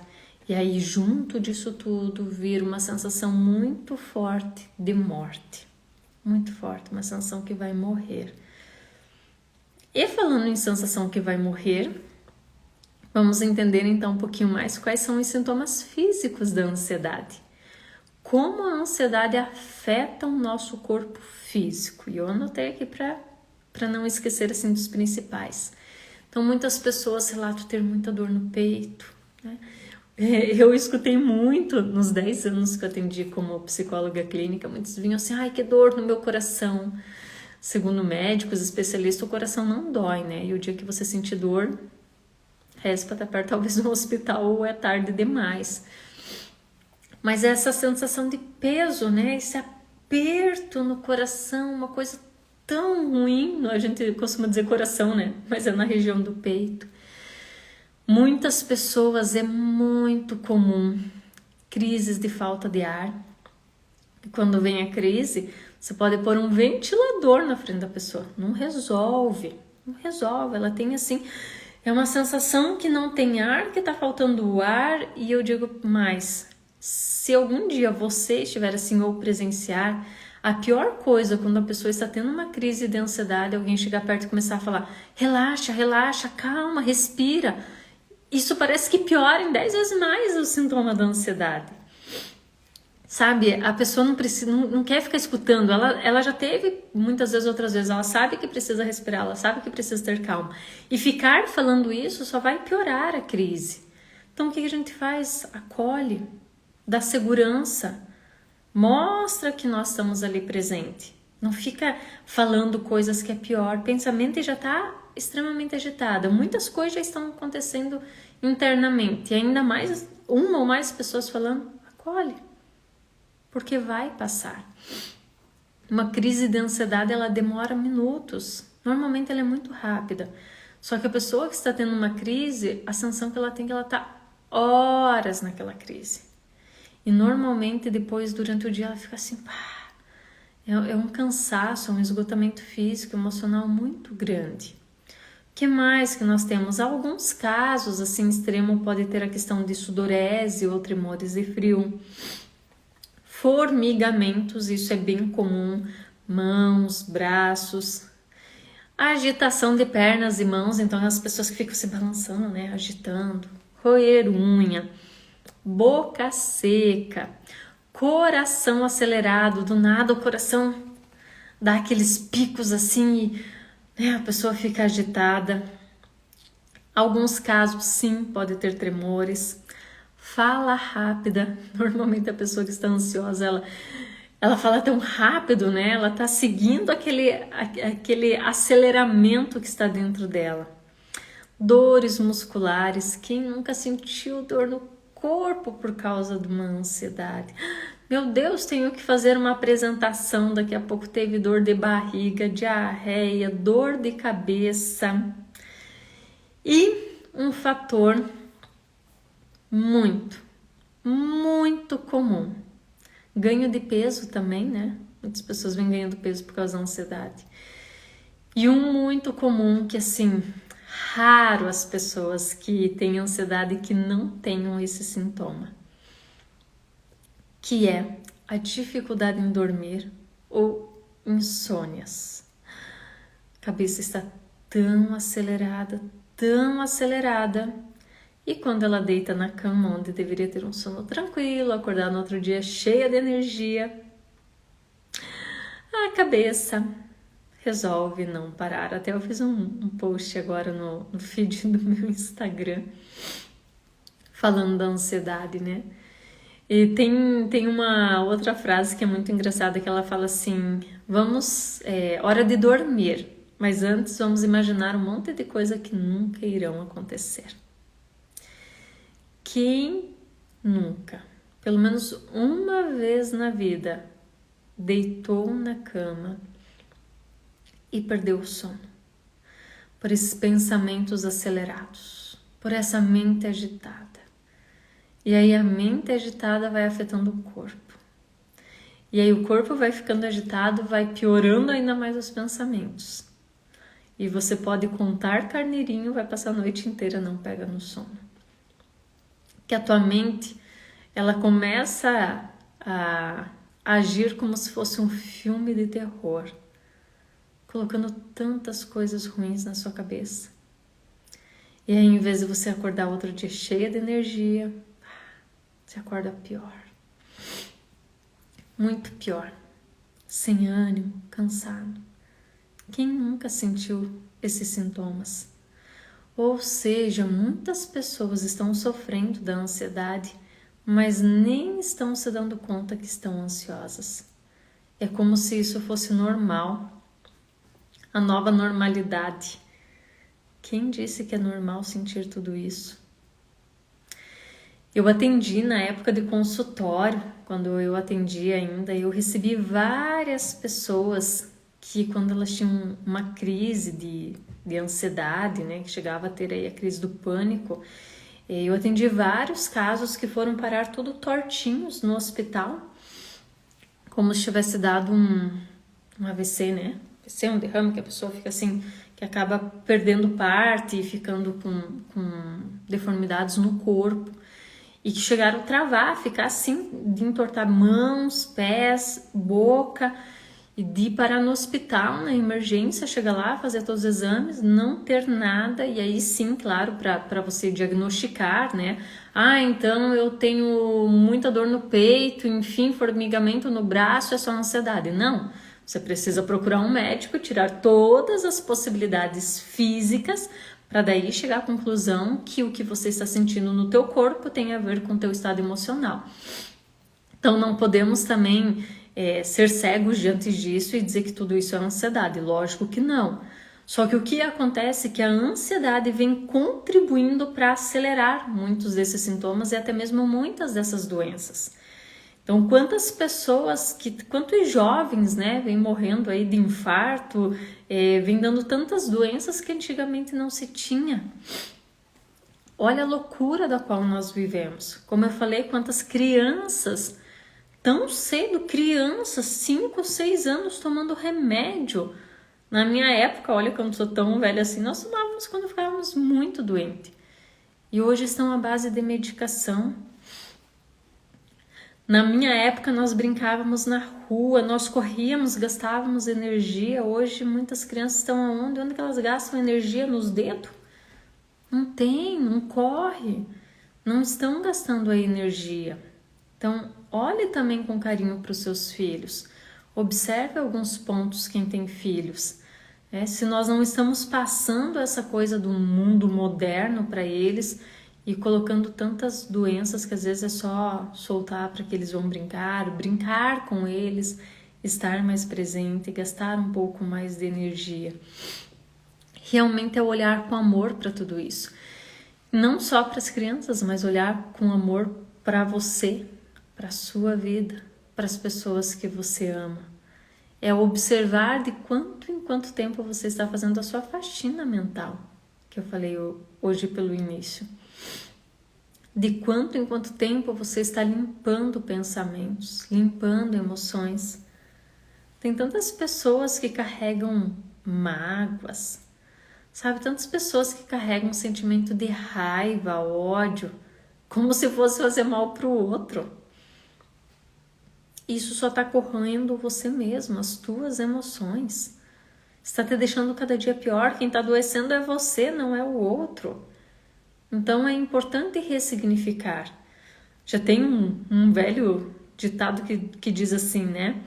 e aí junto disso tudo vir uma sensação muito forte de morte, muito forte, uma sensação que vai morrer. E falando em sensação que vai morrer, vamos entender então um pouquinho mais quais são os sintomas físicos da ansiedade. Como a ansiedade afeta o nosso corpo físico. E eu anotei aqui para não esquecer assim dos principais. Então, muitas pessoas relatam ter muita dor no peito, né? Eu escutei muito nos 10 anos que eu atendi como psicóloga clínica, muitos vinham assim, ai, que dor no meu coração. Segundo médicos, especialistas, o coração não dói, né? E o dia que você sentir dor, resta para estar perto talvez no hospital ou é tarde demais. Mas essa sensação de peso, né? Esse aperto no coração, uma coisa tão ruim, a gente costuma dizer coração, né? Mas é na região do peito. Muitas pessoas é muito comum crises de falta de ar. E quando vem a crise, você pode pôr um ventilador na frente da pessoa. Não resolve. Ela tem assim, é uma sensação que não tem ar, que tá faltando o ar. E eu digo mais, se algum dia você estiver assim ou presenciar, a pior coisa quando a pessoa está tendo uma crise de ansiedade, alguém chegar perto e começar a falar, relaxa, calma, respira. Isso parece que piora em 10 vezes mais o sintoma da ansiedade. Sabe, a pessoa não quer ficar escutando, ela já teve muitas vezes, outras vezes, ela sabe que precisa respirar, ela sabe que precisa ter calma. E ficar falando isso só vai piorar a crise. Então o que a gente faz? Acolhe, dá segurança, mostra que nós estamos ali presente. Não fica falando coisas que é pior, pensa, a mente já está extremamente agitada, muitas coisas já estão acontecendo internamente, e ainda mais uma ou mais pessoas falando, acolhe. Porque vai passar. Uma crise de ansiedade, ela demora minutos. Normalmente ela é muito rápida. Só que a pessoa que está tendo uma crise, a sensação que ela tem é que ela está horas naquela crise. E normalmente depois, durante o dia, ela fica assim, pá, é um cansaço, um esgotamento físico, emocional muito grande. O Que mais que nós temos? Alguns casos assim extremo pode ter a questão de sudorese ou tremores de frio. Formigamentos, isso é bem comum, mãos, braços, agitação de pernas e mãos, então as pessoas que ficam se balançando, né, agitando, roer unha, boca seca, coração acelerado, do nada o coração dá aqueles picos assim e, né, a pessoa fica agitada. Alguns casos sim pode ter tremores, fala rápida, normalmente a pessoa que está ansiosa ela fala tão rápido, né? Ela está seguindo aquele aceleramento que está dentro dela. Dores musculares, quem nunca sentiu dor no corpo por causa de uma ansiedade? Meu Deus, tenho que fazer uma apresentação, daqui a pouco teve dor de barriga, diarreia, dor de cabeça. E um fator muito comum, ganho de peso também, né? Muitas pessoas vêm ganhando peso por causa da ansiedade. E um muito comum que, assim, raro as pessoas que têm ansiedade que não tenham esse sintoma, que é a dificuldade em dormir ou insônias. A cabeça está tão acelerada, e quando ela deita na cama, onde deveria ter um sono tranquilo, acordar no outro dia cheia de energia, a cabeça resolve não parar. Até eu fiz um post agora no feed do meu Instagram falando da ansiedade, né? E tem uma outra frase que é muito engraçada, que ela fala assim: hora de dormir, mas antes vamos imaginar um monte de coisa que nunca irão acontecer. Quem nunca, pelo menos uma vez na vida, deitou na cama e perdeu o sono? Por esses pensamentos acelerados, por essa mente agitada. E aí a mente agitada vai afetando o corpo. E aí o corpo vai ficando agitado, vai piorando ainda mais os pensamentos. E você pode contar carneirinho, vai passar a noite inteira, não pega no sono. Que a tua mente, ela começa a agir como se fosse um filme de terror, colocando tantas coisas ruins na sua cabeça. E aí, em vez de você acordar outro dia cheia de energia, você acorda pior. Muito pior. Sem ânimo, cansado. Quem nunca sentiu esses sintomas? Ou seja, muitas pessoas estão sofrendo da ansiedade, mas nem estão se dando conta que estão ansiosas. É como se isso fosse normal, a nova normalidade. Quem disse que é normal sentir tudo isso? Eu atendi na época de consultório, quando eu atendi ainda, eu recebi várias pessoas que, quando elas tinham uma crise de ansiedade, né, que chegava a ter aí a crise do pânico, eu atendi vários casos que foram parar tudo tortinhos no hospital, como se tivesse dado um AVC, né? AVC é um derrame que a pessoa fica assim, que acaba perdendo parte e ficando com deformidades no corpo, e que chegaram a travar, ficar assim, de entortar mãos, pés, boca, e de ir parar no hospital, na emergência, chegar lá, fazer todos os exames, não ter nada, e aí sim, claro, para você diagnosticar, né? Ah, então eu tenho muita dor no peito, enfim, formigamento no braço, é só ansiedade. Não, você precisa procurar um médico, tirar todas as possibilidades físicas, para daí chegar à conclusão que o que você está sentindo no teu corpo tem a ver com o teu estado emocional. Então não podemos também ser cegos diante disso e dizer que tudo isso é ansiedade. Lógico que não. Só que o que acontece é que a ansiedade vem contribuindo para acelerar muitos desses sintomas e até mesmo muitas dessas doenças. Então, quantos jovens, né, vêm morrendo aí de infarto, vêm dando tantas doenças que antigamente não se tinha. Olha a loucura da qual nós vivemos. Como eu falei, quantas crianças, tão cedo, crianças, 5, 6 anos tomando remédio, Na minha época, olha que eu não sou tão velha assim, nós tomávamos quando ficávamos muito doentes. E hoje estão à base de medicação. Na minha época, nós brincávamos na rua, nós corríamos, gastávamos energia. Hoje, muitas crianças estão aonde? Onde que elas gastam energia? Nos dedos? Não tem, não corre. Não estão gastando a energia. Então, olhe também com carinho para os seus filhos. Observe alguns pontos quem tem filhos. Se nós não estamos passando essa coisa do mundo moderno para eles e colocando tantas doenças que às vezes é só soltar para que eles vão brincar com eles, estar mais presente, gastar um pouco mais de energia. Realmente é olhar com amor para tudo isso. Não só para as crianças, mas olhar com amor para você, para a sua vida, para as pessoas que você ama. É observar de quanto em quanto tempo você está fazendo a sua faxina mental, que eu falei hoje pelo início. De quanto em quanto tempo você está limpando pensamentos, limpando emoções. Tem tantas pessoas que carregam mágoas, sabe? Tantas pessoas que carregam um sentimento de raiva, ódio, como se fosse fazer mal para o outro. Isso só está corroendo você mesmo, as tuas emoções. Está te deixando cada dia pior. Quem está adoecendo é você, não é o outro. Então é importante ressignificar. Já tem um velho ditado que diz assim, né?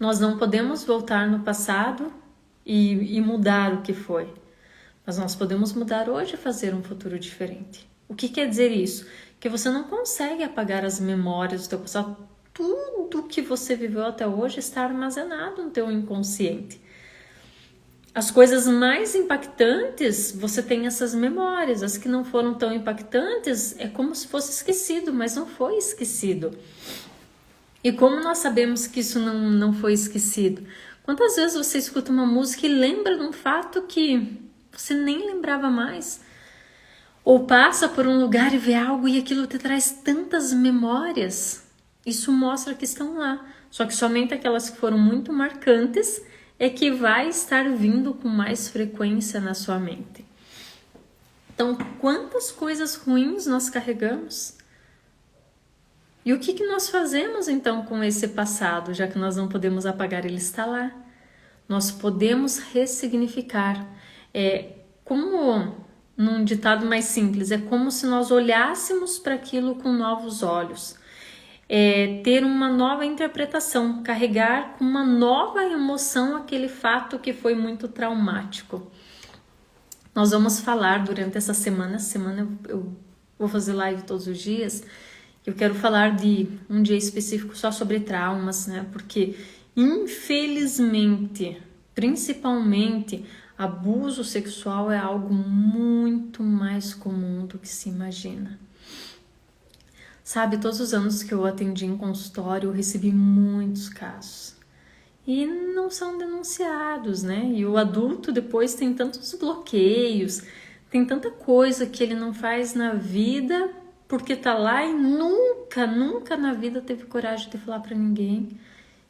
Nós não podemos voltar no passado e mudar o que foi. Mas nós podemos mudar hoje e fazer um futuro diferente. O que quer dizer isso? Que você não consegue apagar as memórias do teu passado. Tudo que você viveu até hoje está armazenado no teu inconsciente. As coisas mais impactantes, você tem essas memórias. As que não foram tão impactantes, é como se fosse esquecido, mas não foi esquecido. E como nós sabemos que isso não foi esquecido? Quantas vezes você escuta uma música e lembra de um fato que você nem lembrava mais? Ou passa por um lugar e vê algo e aquilo te traz tantas memórias? Isso mostra que estão lá. Só que somente aquelas que foram muito marcantes é que vai estar vindo com mais frequência na sua mente. Então, quantas coisas ruins nós carregamos? E o que nós fazemos então com esse passado, já que nós não podemos apagar, ele está lá? Nós podemos ressignificar. Como num ditado mais simples, é como se nós olhássemos para aquilo com novos olhos. Ter uma nova interpretação, carregar com uma nova emoção aquele fato que foi muito traumático. Nós vamos falar durante essa semana eu vou fazer live todos os dias, eu quero falar de um dia específico só sobre traumas, né? Porque infelizmente, principalmente, abuso sexual é algo muito mais comum do que se imagina. Sabe, todos os anos que eu atendi em consultório, eu recebi muitos casos. E não são denunciados, né? E o adulto depois tem tantos bloqueios, tem tanta coisa que ele não faz na vida porque tá lá e nunca na vida teve coragem de falar para ninguém.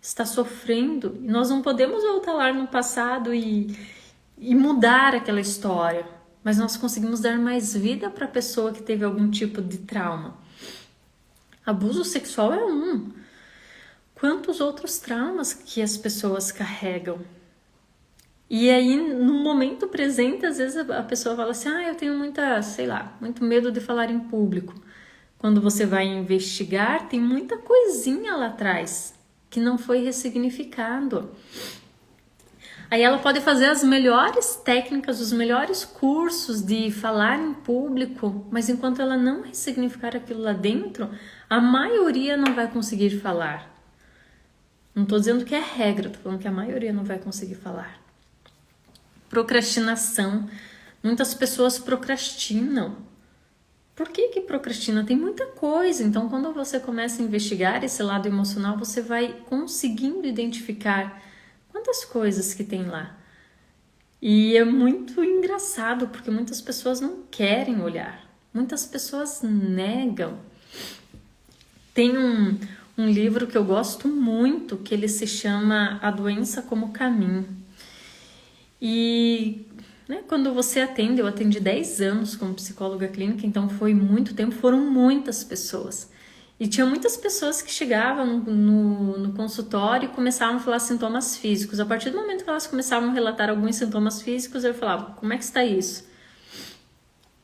Está sofrendo. E nós não podemos voltar lá no passado e mudar aquela história. Mas nós conseguimos dar mais vida para a pessoa que teve algum tipo de trauma. Abuso sexual é um. Quantos outros traumas que as pessoas carregam? E aí, no momento presente, às vezes a pessoa fala assim, eu tenho muito medo de falar em público. Quando você vai investigar, tem muita coisinha lá atrás que não foi ressignificado. Aí ela pode fazer as melhores técnicas, os melhores cursos de falar em público, mas enquanto ela não ressignificar aquilo lá dentro, a maioria não vai conseguir falar. Não estou dizendo que é regra, estou falando que a maioria não vai conseguir falar. Procrastinação. Muitas pessoas procrastinam. Por que procrastina? Tem muita coisa. Então, quando você começa a investigar esse lado emocional, você vai conseguindo identificar quantas coisas que tem lá. E é muito engraçado, porque muitas pessoas não querem olhar. Muitas pessoas negam. Tem um livro que eu gosto muito, que ele se chama A Doença como Caminho. E quando você atende, eu atendi 10 anos como psicóloga clínica, então foi muito tempo, foram muitas pessoas. E tinha muitas pessoas que chegavam no consultório e começavam a falar sintomas físicos. A partir do momento que elas começavam a relatar alguns sintomas físicos, eu falava, como é que está isso?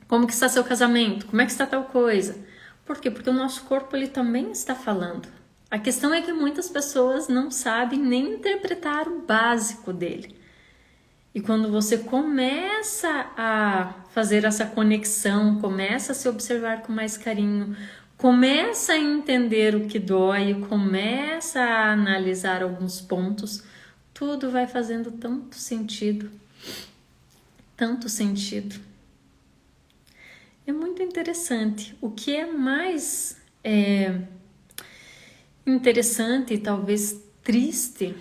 Como que está seu casamento? Como é que está tal coisa? Por quê? Porque o nosso corpo ele também está falando. A questão é que muitas pessoas não sabem nem interpretar o básico dele. E quando você começa a fazer essa conexão, começa a se observar com mais carinho, começa a entender o que dói, começa a analisar alguns pontos, tudo vai fazendo tanto sentido. Tanto sentido. É muito interessante. O que é mais interessante e talvez triste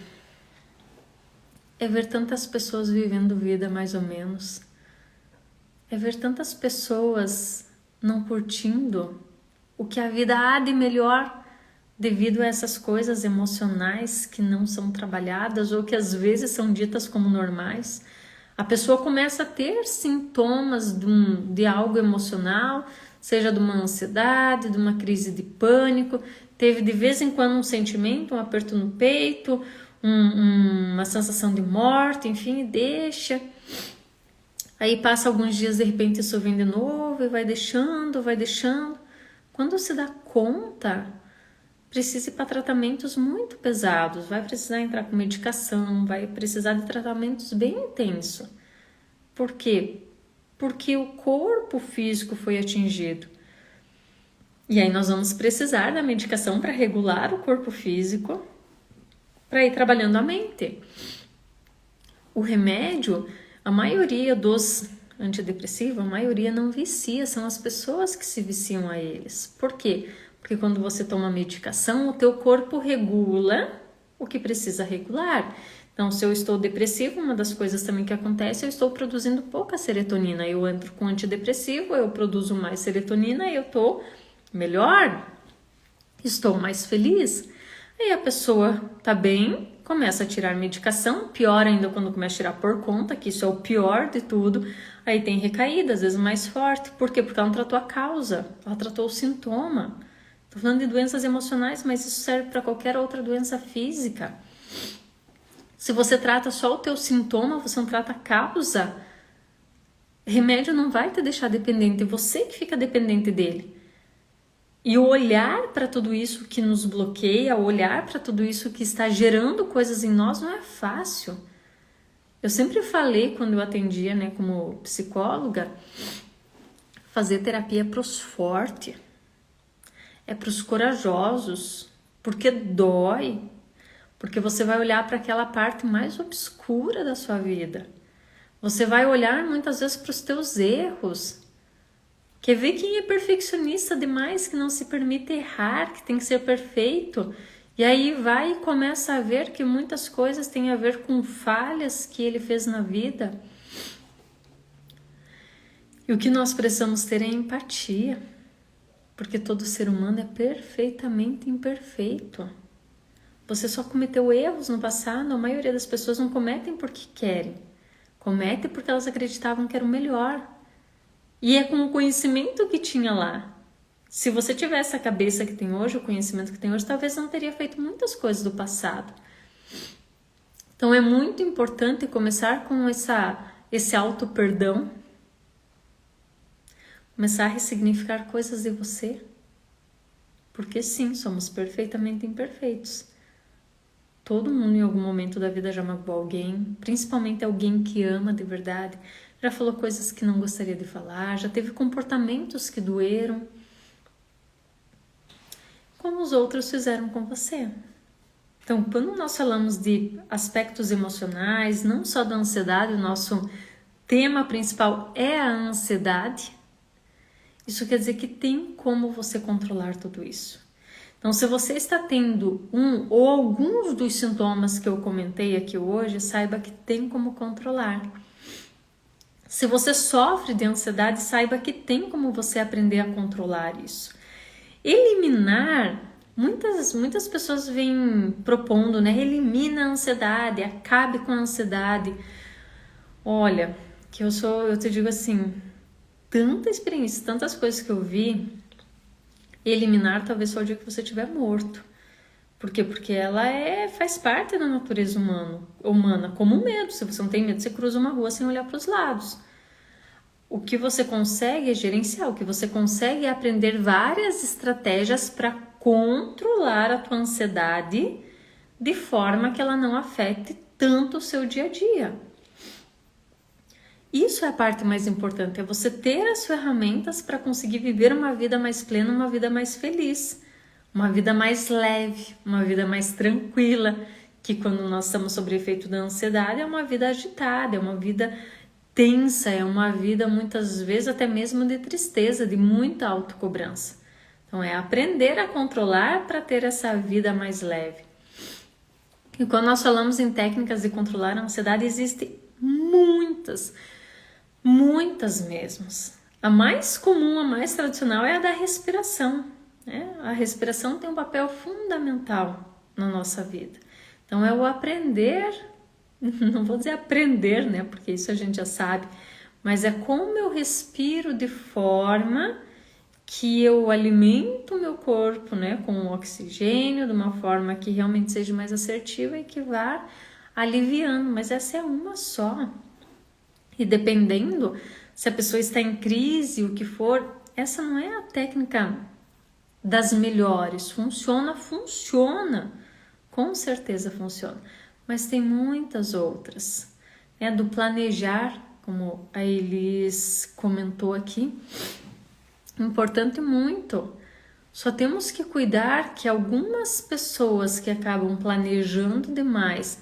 é ver tantas pessoas vivendo vida mais ou menos. É ver tantas pessoas não curtindo o que a vida há de melhor devido a essas coisas emocionais que não são trabalhadas ou que às vezes são ditas como normais. A pessoa começa a ter sintomas de algo emocional, seja de uma ansiedade, de uma crise de pânico, teve de vez em quando um sentimento, um aperto no peito, uma sensação de morte, enfim, deixa. Aí passa alguns dias, de repente isso vem de novo e vai deixando. Quando se dá conta, precisa ir para tratamentos muito pesados, vai precisar entrar com medicação, vai precisar de tratamentos bem intensos. Por quê? Porque o corpo físico foi atingido. E aí nós vamos precisar da medicação para regular o corpo físico, para ir trabalhando a mente. O remédio, a maioria dos antidepressivos, a maioria não vicia, são as pessoas que se viciam a eles. Por quê? Porque quando você toma medicação, o teu corpo regula o que precisa regular. Então, se eu estou depressivo, uma das coisas também que acontece, eu estou produzindo pouca serotonina. Eu entro com antidepressivo, eu produzo mais serotonina e eu estou melhor, estou mais feliz. Aí a pessoa tá bem, começa a tirar medicação, pior ainda quando começa a tirar por conta, que isso é o pior de tudo. Aí tem recaída, às vezes mais forte. Por quê? Porque ela não tratou a causa, ela tratou o sintoma. Tô falando de doenças emocionais, mas isso serve para qualquer outra doença física. Se você trata só o teu sintoma, você não trata a causa, remédio não vai te deixar dependente, é você que fica dependente dele. E olhar para tudo isso que nos bloqueia, olhar para tudo isso que está gerando coisas em nós não é fácil. Eu sempre falei quando eu atendia, como psicóloga, fazer terapia é para os fortes, é para os corajosos, porque dói, porque você vai olhar para aquela parte mais obscura da sua vida. Você vai olhar muitas vezes para os teus erros. Quer ver quem é perfeccionista demais, que não se permite errar, que tem que ser perfeito. E aí vai e começa a ver que muitas coisas têm a ver com falhas que ele fez na vida. E o que nós precisamos ter é empatia, porque todo ser humano é perfeitamente imperfeito. Você só cometeu erros no passado, a maioria das pessoas não cometem porque querem. Cometem porque elas acreditavam que era o melhor. E é com o conhecimento que tinha lá. Se você tivesse a cabeça que tem hoje, o conhecimento que tem hoje, talvez não teria feito muitas coisas do passado. Então é muito importante começar com esse auto-perdão. Começar a ressignificar coisas de você. Porque sim, somos perfeitamente imperfeitos. Todo mundo em algum momento da vida já magoou alguém, principalmente alguém que ama de verdade. Já falou coisas que não gostaria de falar, já teve comportamentos que doeram. Como os outros fizeram com você. Então, quando nós falamos de aspectos emocionais, não só da ansiedade, o nosso tema principal é a ansiedade, isso quer dizer que tem como você controlar tudo isso. Então, se você está tendo um ou alguns dos sintomas que eu comentei aqui hoje, saiba que tem como controlar. Se você sofre de ansiedade, saiba que tem como você aprender a controlar isso. Eliminar, muitas pessoas vêm propondo, elimina a ansiedade, acabe com a ansiedade. Olha, eu te digo assim, tanta experiência, tantas coisas que eu vi, eliminar talvez só o dia que você estiver morto. Por quê? Porque ela faz parte da natureza humana, como o medo. Se você não tem medo, você cruza uma rua sem olhar para os lados. O que você consegue é gerenciar, o que você consegue é aprender várias estratégias para controlar a tua ansiedade de forma que ela não afete tanto o seu dia a dia. Isso é a parte mais importante, é você ter as ferramentas para conseguir viver uma vida mais plena, uma vida mais feliz, uma vida mais leve, uma vida mais tranquila, que quando nós estamos sob efeito da ansiedade é uma vida agitada, é uma vida tensa, é uma vida muitas vezes até mesmo de tristeza, de muita autocobrança. Então é aprender a controlar para ter essa vida mais leve. E quando nós falamos em técnicas de controlar a ansiedade, existem muitas mesmas. A mais comum, a mais tradicional é a da respiração, né? A respiração tem um papel fundamental na nossa vida. Então é o aprender, não vou dizer aprender, né? Porque isso a gente já sabe, mas é como eu respiro de forma que eu alimento o meu corpo, né, com oxigênio, de uma forma que realmente seja mais assertiva e que vá aliviando, mas essa é uma só. E dependendo se a pessoa está em crise, o que for, essa não é a técnica das melhores. Funciona, com certeza funciona, mas tem muitas outras, né, do planejar, como a Elis comentou aqui, importante muito. Só temos que cuidar que algumas pessoas que acabam planejando demais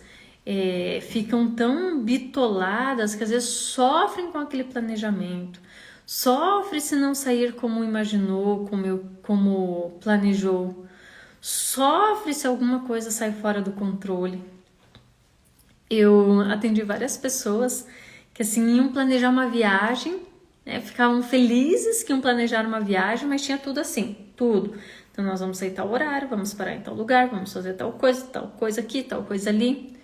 ficam tão bitoladas que às vezes sofrem com aquele planejamento, sofre se não sair como imaginou, como planejou, sofre se alguma coisa sai fora do controle. Eu atendi várias pessoas que assim iam planejar uma viagem, né, ficavam felizes que iam planejar uma viagem, mas tinha tudo assim, tudo. Então nós vamos sair tal horário, vamos parar em tal lugar, vamos fazer tal coisa aqui, tal coisa ali.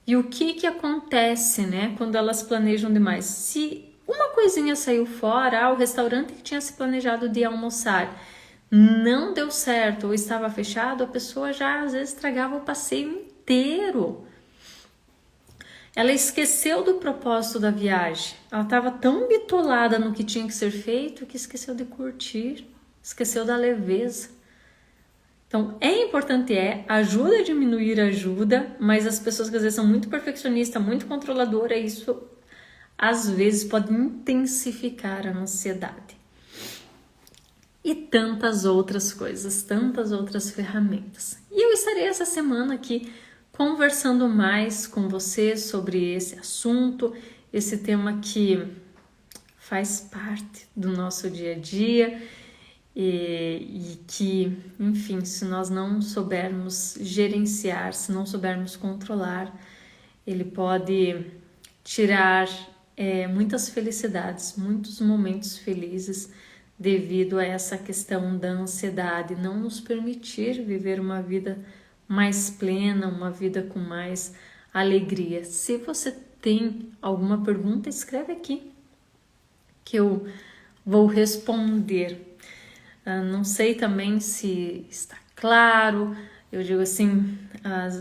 E o que acontece, né, quando elas planejam demais? Se uma coisinha saiu fora, o restaurante que tinha se planejado de almoçar não deu certo ou estava fechado, a pessoa já às vezes estragava o passeio inteiro. Ela esqueceu do propósito da viagem. Ela estava tão bitolada no que tinha que ser feito que esqueceu de curtir, esqueceu da leveza. Então, importante, ajuda a diminuir, ajuda, mas as pessoas que às vezes são muito perfeccionistas, muito controladoras, isso às vezes pode intensificar a ansiedade. E tantas outras coisas, tantas outras ferramentas. E eu estarei essa semana aqui conversando mais com você sobre esse assunto, esse tema que faz parte do nosso dia a dia e que, enfim, se nós não soubermos gerenciar, se não soubermos controlar, ele pode tirar muitas felicidades, muitos momentos felizes devido a essa questão da ansiedade, não nos permitir viver uma vida mais plena, uma vida com mais alegria. Se você tem alguma pergunta, escreve aqui que eu vou responder. Não sei também se está claro, eu digo assim,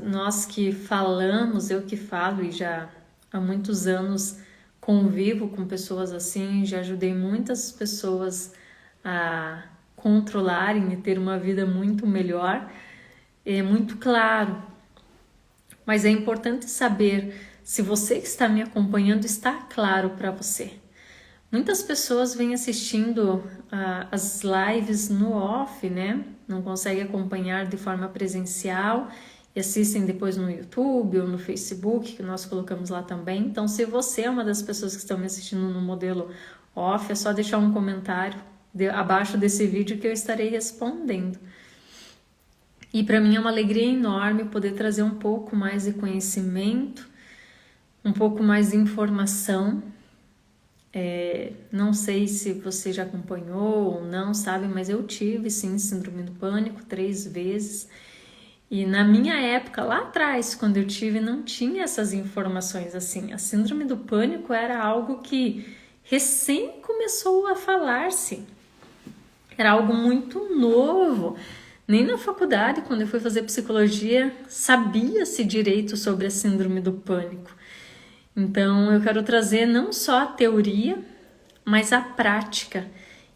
nós que falamos, eu que falo e já há muitos anos convivo com pessoas assim, já ajudei muitas pessoas a controlarem e ter uma vida muito melhor. É muito claro, mas é importante saber se você que está me acompanhando está claro para você. Muitas pessoas vêm assistindo as lives no off, né? Não conseguem acompanhar de forma presencial e assistem depois no YouTube ou no Facebook, que nós colocamos lá também. Então, se você é uma das pessoas que estão me assistindo no modelo off, é só deixar um comentário abaixo desse vídeo que eu estarei respondendo. E para mim é uma alegria enorme poder trazer um pouco mais de conhecimento, um pouco mais de informação. Não sei se você já acompanhou ou não, sabe, mas eu tive sim síndrome do pânico 3 vezes E na minha época, lá atrás, quando eu tive, não tinha essas informações assim. A síndrome do pânico era algo que recém começou a falar-se. Era algo muito novo. Nem na faculdade, quando eu fui fazer psicologia, sabia-se direito sobre a síndrome do pânico. Então, eu quero trazer não só a teoria, mas a prática.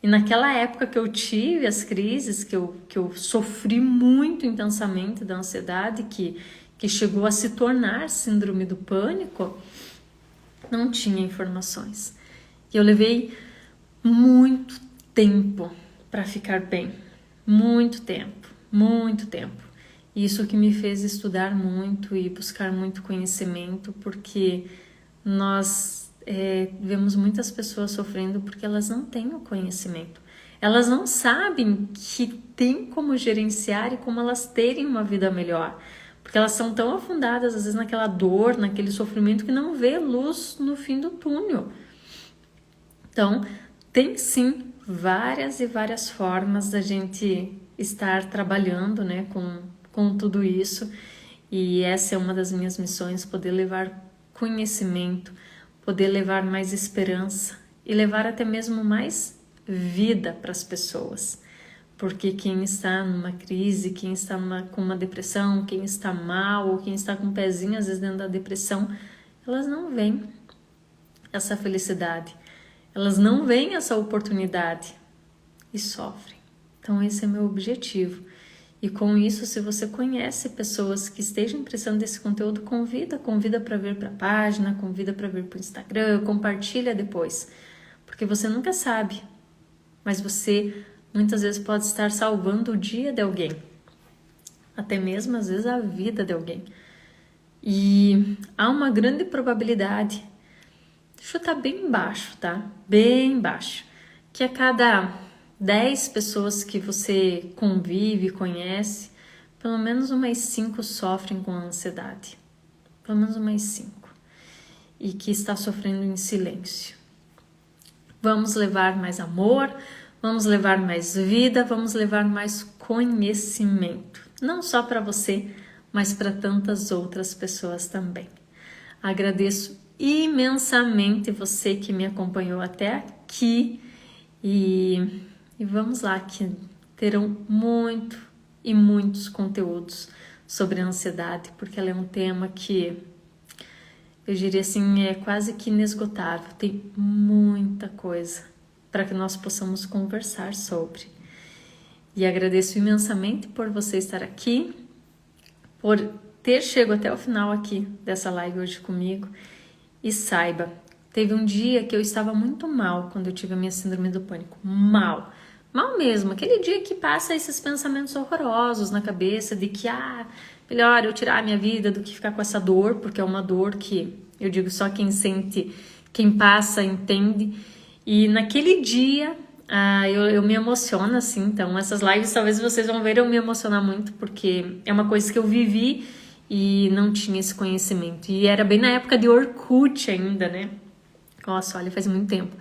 E naquela época que eu tive as crises, que eu sofri muito intensamente da ansiedade, que chegou a se tornar síndrome do pânico, não tinha informações. E eu levei muito tempo para ficar bem. Muito tempo, muito tempo. Isso que me fez estudar muito e buscar muito conhecimento, porque nós vemos muitas pessoas sofrendo porque elas não têm o conhecimento. Elas não sabem que tem como gerenciar e como elas terem uma vida melhor. Porque elas são tão afundadas, às vezes, naquela dor, naquele sofrimento, que não vê luz no fim do túnel. Então, tem sim várias e várias formas da gente estar trabalhando, né, com tudo isso. E essa é uma das minhas missões, poder levar conhecimento, poder levar mais esperança e levar até mesmo mais vida para as pessoas. Porque quem está numa crise, quem está com uma depressão, quem está mal ou quem está com um pezinho às vezes dentro da depressão, elas não veem essa felicidade, elas não veem essa oportunidade e sofrem. Então esse é meu objetivo. E com isso, se você conhece pessoas que estejam precisando desse conteúdo, convida para vir para a página, convida para vir para o Instagram, compartilha depois. Porque você nunca sabe, mas você muitas vezes pode estar salvando o dia de alguém. Até mesmo, às vezes, a vida de alguém. E há uma grande probabilidade, chuta bem baixo, tá? Bem baixo. Que a cada 10 pessoas que você convive, conhece, pelo menos umas 5 sofrem com ansiedade. Pelo menos umas 5. E que está sofrendo em silêncio. Vamos levar mais amor, vamos levar mais vida, vamos levar mais conhecimento. Não só para você, mas para tantas outras pessoas também. Agradeço imensamente você que me acompanhou até aqui e vamos lá, que terão muito e muitos conteúdos sobre a ansiedade, porque ela é um tema que, eu diria assim, é quase que inesgotável. Tem muita coisa para que nós possamos conversar sobre. E agradeço imensamente por você estar aqui, por ter chegado até o final aqui dessa live hoje comigo. E saiba, teve um dia que eu estava muito mal quando eu tive a minha síndrome do pânico. Mal mesmo, aquele dia que passa esses pensamentos horrorosos na cabeça de que, melhor eu tirar a minha vida do que ficar com essa dor, porque é uma dor que, eu digo, só quem sente, quem passa, entende. E naquele dia, eu me emociono, assim, então essas lives talvez vocês vão ver eu me emocionar muito, porque é uma coisa que eu vivi e não tinha esse conhecimento. E era bem na época de Orkut ainda, né? Nossa, olha, faz muito tempo.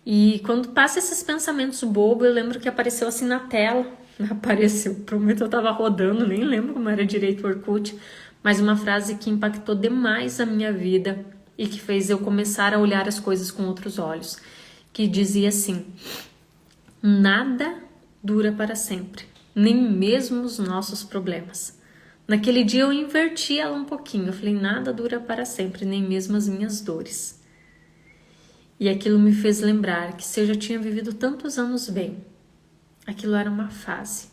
E quando passa esses pensamentos bobos, eu lembro que apareceu assim na tela. Apareceu, prometo, eu tava rodando, nem lembro como era direito o Orkut, mas uma frase que impactou demais a minha vida e que fez eu começar a olhar as coisas com outros olhos. Que dizia assim: nada dura para sempre, nem mesmo os nossos problemas. Naquele dia eu inverti ela um pouquinho, eu falei, nada dura para sempre, nem mesmo as minhas dores. E aquilo me fez lembrar que se eu já tinha vivido tantos anos bem, aquilo era uma fase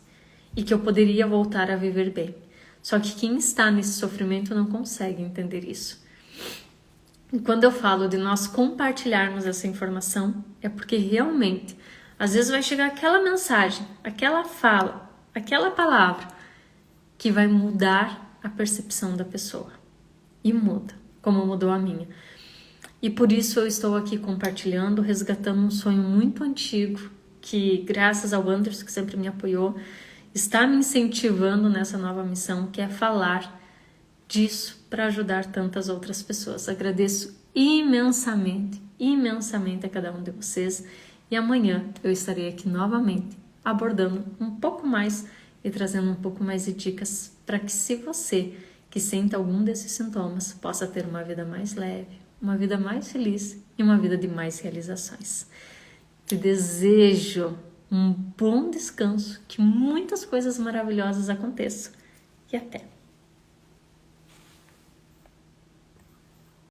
e que eu poderia voltar a viver bem. Só que quem está nesse sofrimento não consegue entender isso. E quando eu falo de nós compartilharmos essa informação, é porque realmente, às vezes vai chegar aquela mensagem, aquela fala, aquela palavra que vai mudar a percepção da pessoa. E muda, como mudou a minha. E por isso eu estou aqui compartilhando, resgatando um sonho muito antigo, que graças ao Anderson, que sempre me apoiou, está me incentivando nessa nova missão, que é falar disso para ajudar tantas outras pessoas. Agradeço imensamente a cada um de vocês. E amanhã eu estarei aqui novamente, abordando um pouco mais e trazendo um pouco mais de dicas para que, se você que sente algum desses sintomas, possa ter uma vida mais leve, uma vida mais feliz e uma vida de mais realizações. Te desejo um bom descanso, que muitas coisas maravilhosas aconteçam e até!